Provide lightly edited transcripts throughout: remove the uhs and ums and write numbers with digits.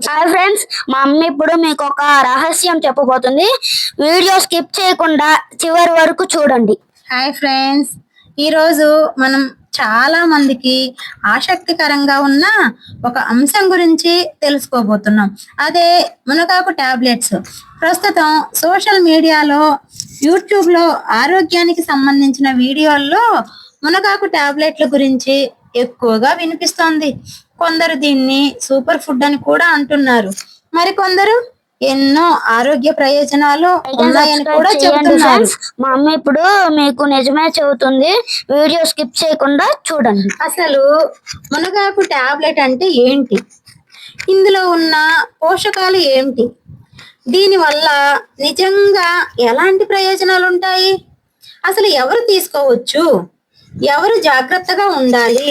Hi friends, మా అమ్మ ఇప్పుడు మీకు ఒక రహస్యం చెప్పబోతుంది. వీడియో స్కిప్ చేయకుండా చివరి వరకు చూడండి. హాయ్ ఫ్రెండ్స్, ఈరోజు మనం చాలా మందికి ఆసక్తికరంగా ఉన్న ఒక అంశం గురించి తెలుసుకోబోతున్నాం. అదే మునగాకు టాబ్లెట్స్. ప్రస్తుతం సోషల్ మీడియాలో, యూట్యూబ్లో ఆరోగ్యానికి సంబంధించిన వీడియోల్లో మునగాకు టాబ్లెట్ల గురించి ఎక్కువగా వినిపిస్తోంది. కొందరు దీన్ని సూపర్ ఫుడ్ అని కూడా అంటున్నారు. మరికొందరు ఎన్నో ఆరోగ్య ప్రయోజనాలు ఉన్నాయని కూడా చెబుతున్నారు. మా అమ్మ ఇప్పుడు మీకు నిజమే చెబుతుంది. వీడియో స్కిప్ చేయకుండా చూడండి. అసలు మునగాకు టాబ్లెట్ అంటే ఏంటి? ఇందులో ఉన్న పోషకాలు ఏంటి? దీనివల్ల నిజంగా ఎలాంటి ప్రయోజనాలు ఉంటాయి? అసలు ఎవరు తీసుకోవచ్చు, ఎవరు జాగ్రత్తగా ఉండాలి?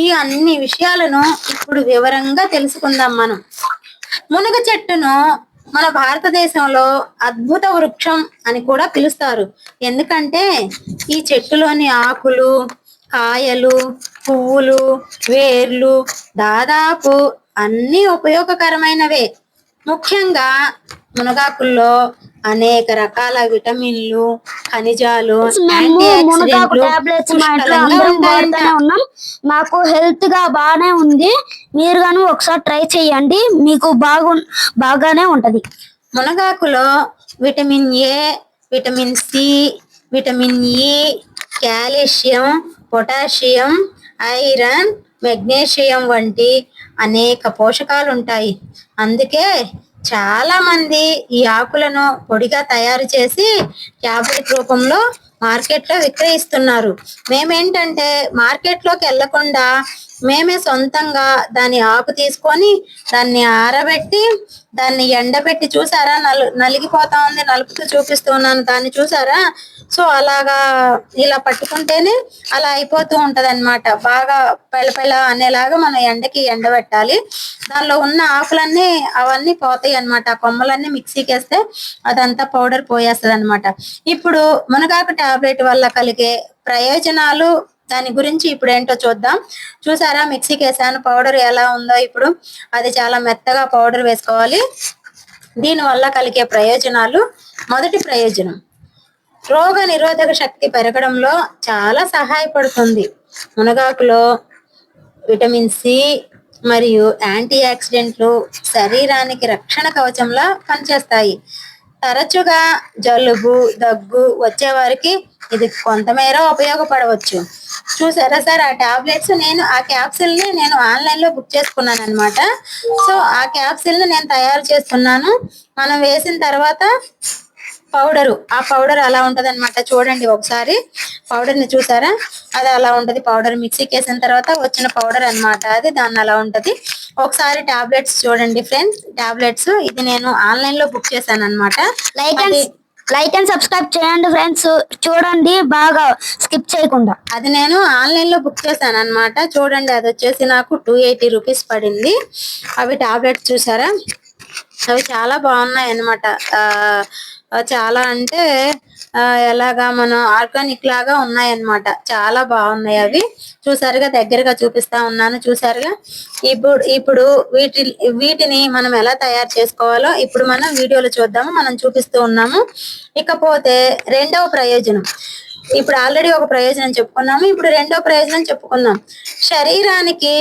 ఈ అన్ని విషయాలను ఇప్పుడు వివరంగా తెలుసుకుందాం మనం. మునగ చెట్టును మన భారతదేశంలో అద్భుత వృక్షం అని కూడా పిలుస్తారు. ఎందుకంటే ఈ చెట్టులోని ఆకులు, కాయలు, పువ్వులు, వేర్లు దాదాపు అన్ని ఉపయోగకరమైనవే. ముఖ్యంగా మునగాకుల్లో అనేక రకాల విటమిన్లు, ఖనిజాలు, మాకు హెల్త్ గా బాగానే ఉంది. మీరు గాను ఒకసారి ట్రై చేయండి, మీకు బాగానే ఉంటది. మునగాకులో vitamin A, vitamin C, vitamin E, calcium, potassium, iron, magnesium వంటి అనేక పోషకాలు ఉంటాయి. అందుకే చాలా మంది ఈ ఆకులను పొడిగా తయారు చేసి ట్యాబ్లెట్ రూపంలో మార్కెట్లో విక్రయిస్తున్నారు. మేమేంటంటే మార్కెట్లోకి వెళ్లకుండా మేమే సొంతంగా దాని ఆకు తీసుకొని దాన్ని ఆరబెట్టి దాన్ని ఎండబెట్టి, చూసారా నలిగిపోతా ఉంది, నలుపుతూ చూపిస్తున్నాను దాన్ని చూసారా? సో అలాగా ఇలా పట్టుకుంటేనే అలా అయిపోతూ ఉంటది అనమాట. బాగా పెళ్ళ అనేలాగా మనం ఎండకి ఎండబెట్టాలి. దానిలో ఉన్న ఆకులన్నీ అవన్నీ పోతాయి అనమాట. ఆ కొమ్మలన్నీ మిక్సీకి వేస్తే అదంతా పౌడర్ పోయేస్తుంది అనమాట. ఇప్పుడు మునగాకు టాబ్లెట్ వల్ల కలిగే ప్రయోజనాలు, దాని గురించి ఇప్పుడు ఏంటో చూద్దాం. చూసారా, మిక్సీకి వేసాను, పౌడర్ ఎలా ఉందో. ఇప్పుడు అది చాలా మెత్తగా పౌడర్ వేసుకోవాలి. దీనివల్ల కలిగే ప్రయోజనాలు: మొదటి ప్రయోజనం, రోగ నిరోధక శక్తి పెరగడంలో చాలా సహాయపడుతుంది. మునగాకులో విటమిన్ సి మరియు యాంటీ ఆక్సిడెంట్లు శరీరానికి రక్షణ కవచంలా పనిచేస్తాయి. తరచుగా జలుబు, దగ్గు వచ్చేవారికి ఇది కొంతమేర ఉపయోగపడవచ్చు. చూసారా సార్, ఆ టాబ్లెట్స్ ఆ క్యాప్సిల్ని నేను ఆన్లైన్లో బుక్ చేసుకున్నాను అనమాట. సో ఆ క్యాప్సిల్ని నేను తయారు చేస్తున్నాను. మనం వేసిన తర్వాత ఆ పౌడర్ అలా ఉంటది అనమాట. చూడండి ఒకసారి పౌడర్ ని చూసారా, అది అలా ఉంటది. పౌడర్ మిక్సీకి వేసిన తర్వాత వచ్చిన పౌడర్ అనమాట అది. దాన్ని అలా ఉంటది. ఒకసారి టాబ్లెట్స్ చూడండి ఫ్రెండ్స్. టాబ్లెట్స్ ఇది నేను ఆన్లైన్ లో బుక్ చేశాను అనమాట. లైక్ అండ్ సబ్స్క్రైబ్ చేయండి ఫ్రెండ్స్, చూడండి బాగా స్కిప్ చేయకుండా. అది నేను ఆన్లైన్ లో బుక్ చేశాను అనమాట. చూడండి, అది వచ్చేసి నాకు 280 రూపీస్ పడింది. అవి టాబ్లెట్స్ చూసారా, అవి చాలా బాగున్నాయి అనమాట. చాలా అంటే ఎలాగా మనం ఆర్గానిక్ లాగా ఉన్నాయన్నమాట. చాలా బాగున్నాయి అవి. చూసారుగా, దగ్గరగా చూపిస్తా ఉన్నాను. చూసారుగా, ఇప్పుడు వీటిని మనం ఎలా తయారు చేసుకోవాలో ఇప్పుడు మనం వీడియోలో చూద్దాము. మనం చూపిస్తూ ఉన్నాము. ఇకపోతే రెండవ ప్రయోజనం, ఇప్పుడు ఆల్రెడీ ఒక ప్రయోజనం చెప్పుకున్నాము, ఇప్పుడు రెండో ప్రయోజనం చెప్పుకుందాం. శరీరానికి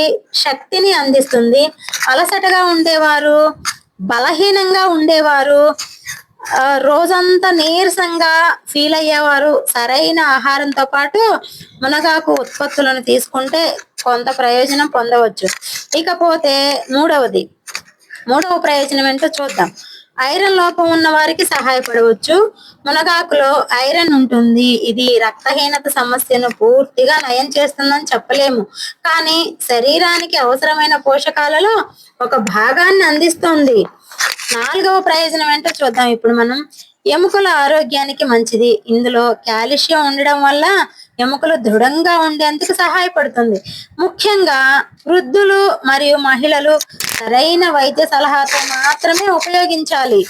శక్తిని అందిస్తుంది. అలసటగా ఉండేవారు, బలహీనంగా ఉండేవారు, రోజంతా నీరసంగా ఫీల్ అయ్యేవారు సరైన ఆహారంతో పాటు మునగాకు ఉత్పత్తులను తీసుకుంటే కొంత ప్రయోజనం పొందవచ్చు. ఇకపోతే మూడవ ప్రయోజనం ఏంటో చూద్దాం. ఐరన్ లోపం ఉన్న వారికి సహాయపడవచ్చు. మునగాకులో ఐరన్ ఉంటుంది. ఇది రక్తహీనత సమస్యను పూర్తిగా నయం చేస్తుందని చెప్పలేము, కానీ శరీరానికి అవసరమైన పోషకాలలో ఒక భాగాన్ని అందిస్తుంది. నాలుగవ ప్రయోజనం ఏంటో చూద్దాం ఇప్పుడు మనం. ఎముకల ఆరోగ్యానికి మంచిది. ఇందులో కాల్షియం ఉండడం వల్ల ఎముకలు దృఢంగా ఉండేందుకు సహాయపడుతుంది. ముఖ్యంగా వృద్ధులు మరియు మహిళలు సరైన వైద్య సలహాతో మాత్రమే ఉపయోగించాలి.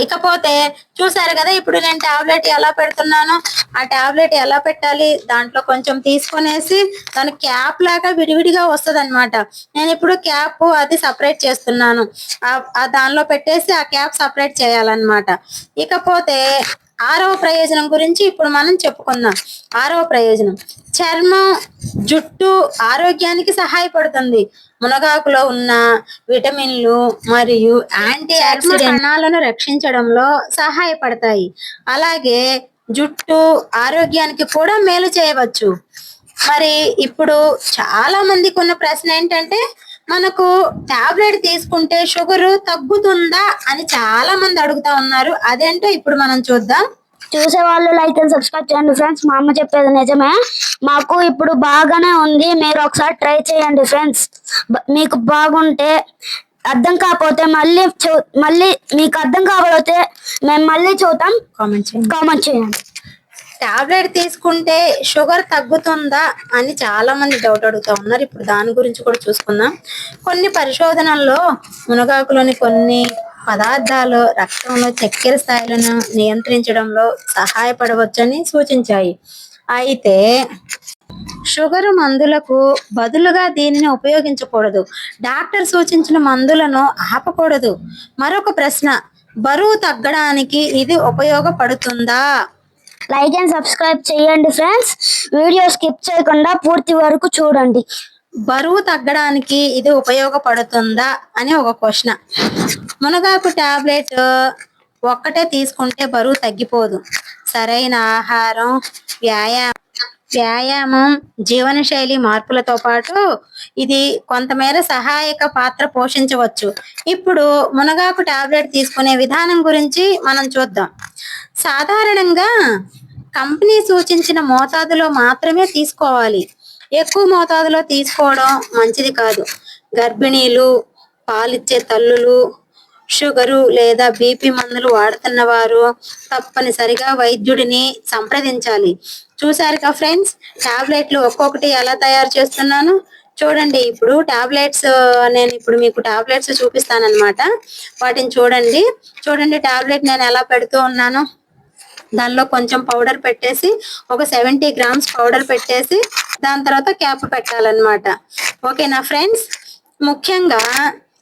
ఇకపోతే చూసారు కదా, ఇప్పుడు నేను టాబ్లెట్ ఎలా పెడుతున్నాను, ఆ టాబ్లెట్ ఎలా పెట్టాలి, దాంట్లో కొంచెం తీసుకొనేసి దాని క్యాప్ లాగా విడివిడిగా వస్తుంది అనమాట. నేను ఇప్పుడు క్యాప్ అది సపరేట్ చేస్తున్నాను. ఆ దానిలో పెట్టేసి ఆ క్యాప్ సపరేట్ చేయాలన్నమాట. ఇకపోతే ఆరవ ప్రయోజనం గురించి ఇప్పుడు మనం చెప్పుకుందాం. ఆరవ ప్రయోజనం చర్మం, జుట్టు ఆరోగ్యానికి సహాయపడుతుంది. మునగాకులో ఉన్న విటమిన్లు మరియు యాంటీ ఆక్సిడెంట్ కణాలను రక్షించడంలో సహాయపడతాయి. అలాగే జుట్టు ఆరోగ్యానికి కూడా మేలు చేయవచ్చు. మరి ఇప్పుడు చాలా మందికి ఉన్న ప్రశ్న ఏంటంటే, మనకు టాబ్లెట్ తీసుకుంటే షుగర్ తగ్గుతుందా అని చాలా మంది అడుగుతా ఉన్నారు. అదేంటో ఇప్పుడు మనం చూద్దాం. చూసే వాళ్ళు లైక్ అండ్ సబ్స్క్రైబ్ చేయండి ఫ్రెండ్స్. మా అమ్మ చెప్పేది నిజమే, మాకు ఇప్పుడు బాగానే ఉంది. మీరు ఒకసారి ట్రై చేయండి ఫ్రెండ్స్. మీకు బాగుంటే, అర్థం కాకపోతే మళ్ళీ మీకు అర్థం కాకపోతే మేము మళ్ళీ చూద్దాం. కామెంట్ చేయండి. టాబ్లెట్ తీసుకుంటే షుగర్ తగ్గుతుందా అని చాలా మంది డౌట్ అడుగుతా ఉన్నారు. ఇప్పుడు దాని గురించి కూడా చూసుకుందాం. కొన్ని పరిశోధనల్లో మునగాకులోని కొన్ని పదార్థాలు రక్తంలో చక్కెర స్థాయిలను నియంత్రించడంలో సహాయపడవచ్చని సూచించాయి. అయితే షుగర్ మందులకు బదులుగా దీనిని ఉపయోగించకూడదు. డాక్టర్ సూచించిన మందులను ఆపకూడదు. మరొక ప్రశ్న, బరువు తగ్గడానికి ఇది ఉపయోగపడుతుందా? లైక్ అండ్ సబ్స్క్రైబ్ చేయండి ఫ్రెండ్స్. వీడియో స్కిప్ చేయకుండా పూర్తి వరకు చూడండి. బరువు తగ్గడానికి ఇది ఉపయోగపడుతుందా అని ఒక క్వశ్చన్. మునగాకు టాబ్లెట్ ఒక్కటే తీసుకుంటే బరువు తగ్గిపోదు. సరైన ఆహారం, వ్యాయామం, జీవనశైలి మార్పులతో పాటు ఇది కొంతమేర సహాయక పాత్ర పోషించవచ్చు. ఇప్పుడు మునగాకు టాబ్లెట్ తీసుకునే విధానం గురించి మనం చూద్దాం. సాధారణంగా కంపెనీ సూచించిన మోతాదులో మాత్రమే తీసుకోవాలి. ఎక్కువ మోతాదులో తీసుకోవడం మంచిది కాదు. గర్భిణీలు, పాలిచ్చే తల్లులు, షుగరు లేదా బీపీ మందులు వాడుతున్న వారు తప్పనిసరిగా వైద్యుడిని సంప్రదించాలి. చూసారుగా ఫ్రెండ్స్, టాబ్లెట్లు ఒక్కొక్కటి ఎలా తయారు చేస్తున్నాను చూడండి. ఇప్పుడు టాబ్లెట్స్ నేను ఇప్పుడు మీకు టాబ్లెట్స్ చూపిస్తానన్నమాట. వాటిని చూడండి టాబ్లెట్ నేను ఎలా పెడుతూ ఉన్నాను. దానిలో కొంచెం పౌడర్ పెట్టేసి, ఒక 70 గ్రామ్స్ పౌడర్ పెట్టేసి దాని తర్వాత క్యాప్ పెట్టాలన్నమాట. ఓకేనా ఫ్రెండ్స్?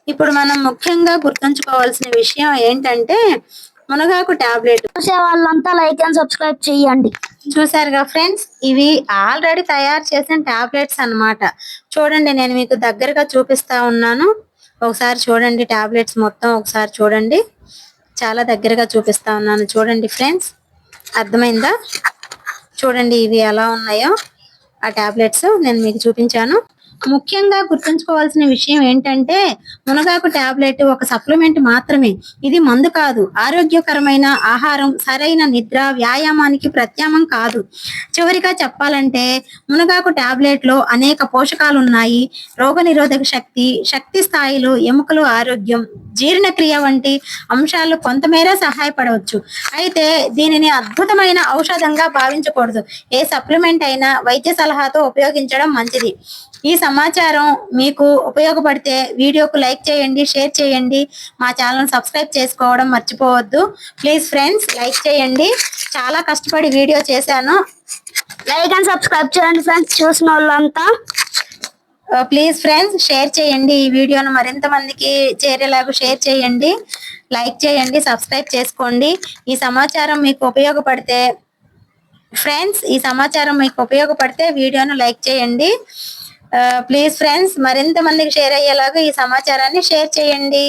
ఇప్పుడు మనం ముఖ్యంగా గుర్తుంచుకోవాల్సిన విషయం ఏంటంటే, మునగాకు టాబ్లెట్ చూసే వాళ్ళంతా లైక్ అండ్ సబ్స్క్రైబ్ చేయండి. చూసారుగా ఫ్రెండ్స్, ఇవి ఆల్రెడీ తయారు చేసిన టాబ్లెట్స్ అన్నమాట. చూడండి, నేను మీకు దగ్గరగా చూపిస్తా ఉన్నాను. ఒకసారి చూడండి, టాబ్లెట్స్ మొత్తం ఒకసారి చూడండి. చాలా దగ్గరగా చూపిస్తా ఉన్నాను. చూడండి ఫ్రెండ్స్, అర్థమైందా? చూడండి ఇవి ఎలా ఉన్నాయో. ఆ టాబ్లెట్స్ నేను మీకు చూపించాను. ముఖ్యంగా గుర్తుంచుకోవాల్సిన విషయం ఏంటంటే, మునగాకు టాబ్లెట్ ఒక సప్లిమెంట్ మాత్రమే. ఇది మందు కాదు. ఆరోగ్యకరమైన ఆహారం, సరైన నిద్ర, వ్యాయామానికి ప్రత్యామ్నాయం కాదు. చివరిగా చెప్పాలంటే, మునగాకు టాబ్లెట్ లో అనేక పోషకాలు ఉన్నాయి. రోగనిరోధక శక్తి స్థాయిలు, ఎముకలు ఆరోగ్యం, జీర్ణక్రియ వంటి అంశాలు కొంతమేర సహాయపడవచ్చు. అయితే దీనిని అద్భుతమైన ఔషధంగా భావించకూడదు. ఏ సప్లిమెంట్ అయినా వైద్య సలహాతో ఉపయోగించడం మంచిది. ఈ సమాచారం మీకు ఉపయోగపడితే వీడియోకు లైక్ చేయండి, షేర్ చేయండి. మా ఛానల్ సబ్స్క్రైబ్ చేసుకోవడం మర్చిపోవద్దు. ప్లీజ్ ఫ్రెండ్స్, లైక్ చేయండి. చాలా కష్టపడి వీడియో చేశాను. లైక్ అండ్ సబ్స్క్రైబ్ చేయండి ఫ్రెండ్స్. చూసిన వాళ్ళంతా ప్లీజ్ ఫ్రెండ్స్, షేర్ చేయండి. ఈ వీడియోను మరింత మందికి చేరేలాగా షేర్ చేయండి, లైక్ చేయండి, సబ్స్క్రైబ్ చేసుకోండి. ఈ సమాచారం మీకు ఉపయోగపడితే వీడియోను లైక్ చేయండి. ప్లీజ్ ఫ్రెండ్స్, మరింత మందికి షేర్ అయ్యేలాగా ఈ సమాచారాన్ని షేర్ చేయండి.